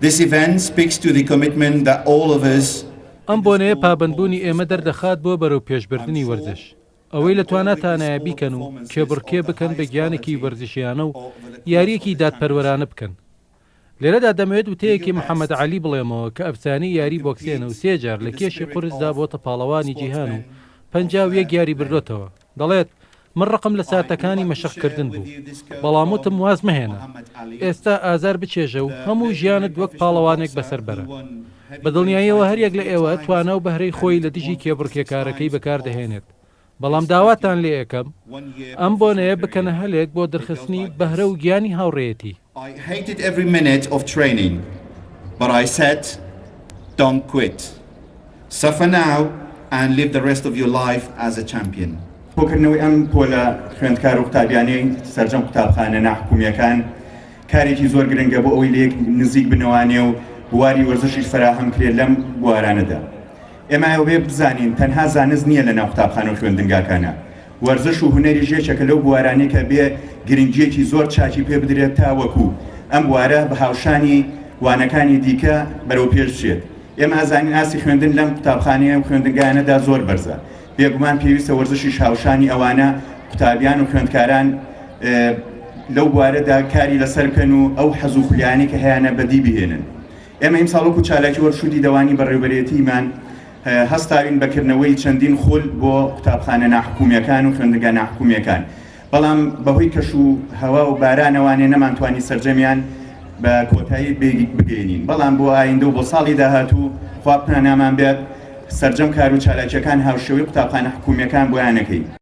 This event speaks to the commitment that all of us ئەم بۆنەیە پابندبوونی ئێمە دەردەخات بۆ بەرەو پێشبردننی وەرزش ئەوەی لە تواناتانایە بیکەن و کێبڕکێ بکەن بە گیانێکی وەرزشیانە و یاریەکی دادپەروەرانە بکەن. لێرەدا دەمەوێت وتەیەکی محەممەد عەلی بڵێمەوە کە ئەفسانەی یاری بۆکسێنە و سێجار لە کێشی قورسدا بۆتە پاڵەوانی جیهان و 51 یاری بردوتەوە. دەڵێت من ڕقم لە ساتەکانی مەشقکردن بوو بەڵام وتم واز مەهێنا ئێستا ئازار بچێژە و هەموو ژیانت وەک پاڵەوانێک بەسەر بەرە. بەدڵنیاییەوە هەریەک لە ئێوە توانە و بەهرەی خۆی لە دژی کێبڕکێکارەکەی بەکاردەهێنێت. بەڵام داواتان لێ یەکەم ئەم بۆنەیە بکەنە هەلێک بۆ دەرخستنی بەهرە و گیانی هاوڕێیەتی. I hated every minute of training, but I said, don't quit. Suffer now and live the rest of your life as a champion. بۆکردنەوەی ئەم پۆلە خوێندکار و قوتابیانەی سەرجەم قوتابخانە ناحکومیەکان کارێکی زۆر گرنگە بۆ ئەوەی لێک نزیک بنەوانێ و بواری وەرزشیش فراهەم کرێت لەم بوارانەدا. ئێمە ئەوێ بزانین تەنها زانست نییە لە ناو قوتابخانە و خوێندنگاکانە. وەرزش و هونەری ژێچەکە لەو بوارانەی کە بێ گرنگیەکی زۆر چاکی پێ بدرێت تا وەکو ئەم بوارە بە هاوشانی وانەکانی دیکە بەرەو پێش بچێت. ئێمە ئازانین ئاسی خوێندن لەم قوتابخانەیە و خوێندنگانەدا زۆر بەرزە. بێگومان پێویستە وەرزشیش هاوشانی ئەوانە قوتابیان و خوێندکاران لەو بوارەدا کاری لەسەر بکەن و ئەو حەز و خولیانی کە هەیەە بەدی بهێنن. ئێمە ئیمساڵۆک و چالاکی وەرشودی دەوانی بەڕێوەبەرێتیمان هەستاوین بەکردنەوەی چەندین خۆل بۆ قوتابخانە ناحکومیەکان و خوێندنگا ناحکومیەکان. بەڵام بەهۆی کەش و هەوا و بارانەوانێ نەمانتوانی سەرجەمیان بە کۆتایی بگەینین. بەڵام بۆ ئایندە و بۆ ساڵی داهاتوو خواپنە نامان بێت سەرجەم کار و چالاکیەکان هاوشێوەی قوتابخانە حکومیەکان بۆیانەکەی.